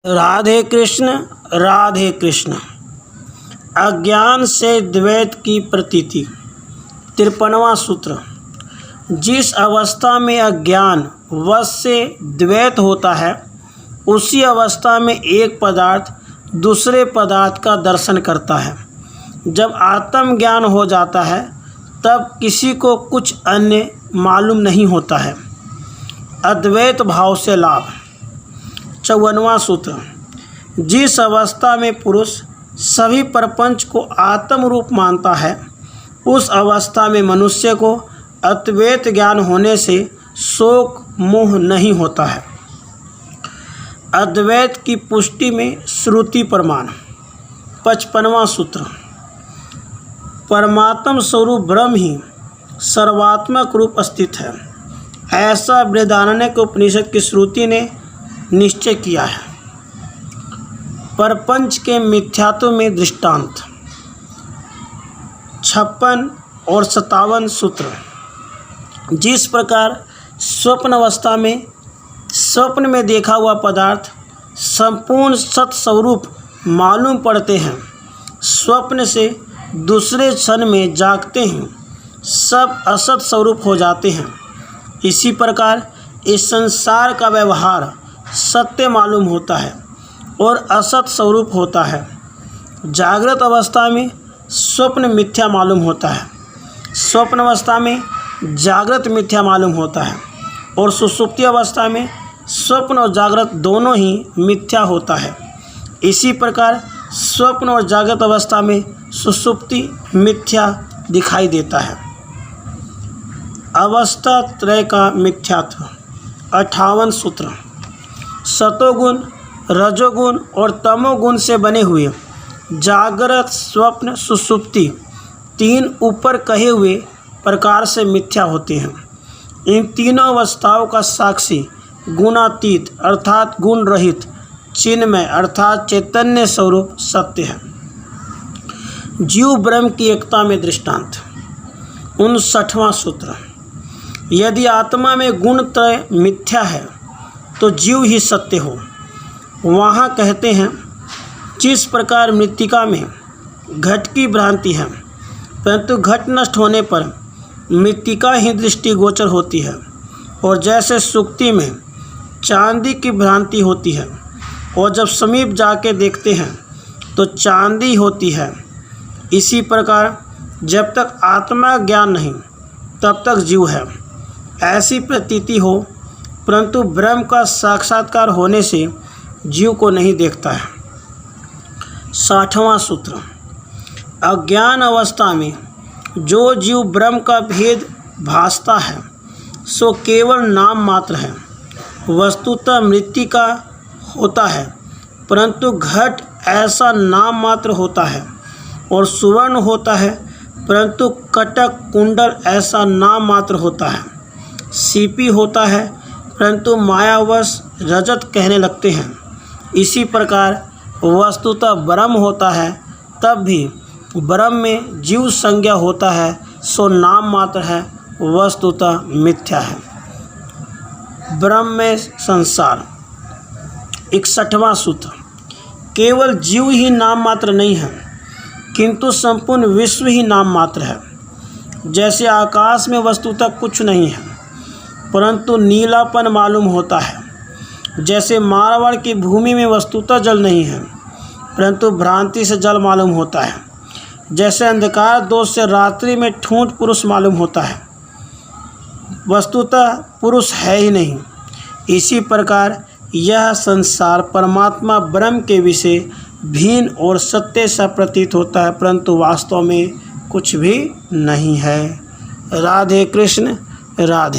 राधे कृष्ण। अज्ञान से द्वैत की प्रतीति। 53वां सूत्र। जिस अवस्था में अज्ञान वश से द्वैत होता है, उसी अवस्था में एक पदार्थ दूसरे पदार्थ का दर्शन करता है। जब आत्मज्ञान हो जाता है, तब किसी को कुछ अन्य मालूम नहीं होता है। अद्वैत भाव से लाभ। 54वां सूत्र। जिस अवस्था में पुरुष सभी प्रपंच को आत्म रूप मानता है, उस अवस्था में मनुष्य को अद्वैत ज्ञान होने से शोक मोह नहीं होता है। अद्वैत की पुष्टि में श्रुति प्रमाण। 55वां सूत्र। परमात्म स्वरूप ब्रह्म ही सर्वात्मक रूप स्थित है, ऐसा बृहदारण्यक उपनिषद की श्रुति ने निश्चय किया है। परपंच के मिथ्यात्व में दृष्टांत। 56 और 57 सूत्र। जिस प्रकार स्वप्न अवस्था में स्वप्न में देखा हुआ पदार्थ संपूर्ण सत स्वरूप मालूम पड़ते हैं, स्वप्न से दूसरे क्षण में जागते हैं सब असत स्वरूप हो जाते हैं, इसी प्रकार इस संसार का व्यवहार सत्य मालूम होता है और असत स्वरूप होता है। जागृत अवस्था में स्वप्न मिथ्या मालूम होता है, स्वप्न अवस्था में जागृत मिथ्या मालूम होता है और सुषुप्ति अवस्था में स्वप्न और जागृत दोनों ही मिथ्या होता है। इसी प्रकार स्वप्न और जागृत अवस्था में सुषुप्ति मिथ्या दिखाई देता है। अवस्था त्रय का मिथ्यात्व। 58 सूत्र। सतोगुण, रजोगुण और तमोगुण से बने हुए जागृत, स्वप्न, सुषुप्ति तीन ऊपर कहे हुए प्रकार से मिथ्या होते हैं। इन तीनों अवस्थाओं का साक्षी गुणातीत अर्थात गुण रहित, चिन्मय अर्थात चैतन्य स्वरूप सत्य है। जीव ब्रह्म की एकता में दृष्टांत। 59वां सूत्र। यदि आत्मा में गुण त्रय मिथ्या है, तो जीव ही सत्य हो। वहाँ कहते हैं, जिस प्रकार मृत्तिका में घट की भ्रांति है, परंतु घट नष्ट होने पर मृत्तिका ही दृष्टिगोचर होती है, और जैसे सुक्ति में चांदी की भ्रांति होती है और जब समीप जाके देखते हैं तो चांदी होती है, इसी प्रकार जब तक आत्मा ज्ञान नहीं तब तक जीव है ऐसी प्रतीति हो, परंतु ब्रह्म का साक्षात्कार होने से जीव को नहीं देखता है। 60वां सूत्र। अज्ञान अवस्था में जो जीव ब्रह्म का भेद भासता है, सो केवल नाम मात्र है, वस्तुतः मृत्तिका होता है, परंतु घट ऐसा नाम मात्र होता है, और सुवर्ण होता है, परंतु कटक कुंडल ऐसा नाम मात्र होता है, सीपी होता है, परंतु मायावश रजत कहने लगते हैं। इसी प्रकार वस्तुतः ब्रह्म होता है, तब भी ब्रह्म में जीव संज्ञा होता है, सो नाम मात्र है, वस्तुतः मिथ्या है। ब्रह्म में संसार। 61वां सूत्र। केवल जीव ही नाम मात्र नहीं है, किंतु संपूर्ण विश्व ही नाम मात्र है। जैसे आकाश में वस्तुतः कुछ नहीं है, परंतु नीलापन मालूम होता है। जैसे मारवाड़ की भूमि में वस्तुतः जल नहीं है, परंतु भ्रांति से जल मालूम होता है। जैसे अंधकार दोष से रात्रि में ठूंठ पुरुष मालूम होता है, वस्तुतः पुरुष है ही नहीं। इसी प्रकार यह संसार परमात्मा ब्रह्म के विषय भिन्न और सत्य सा प्रतीत होता है, परंतु वास्तव में कुछ भी नहीं है। राधे कृष्ण राधे।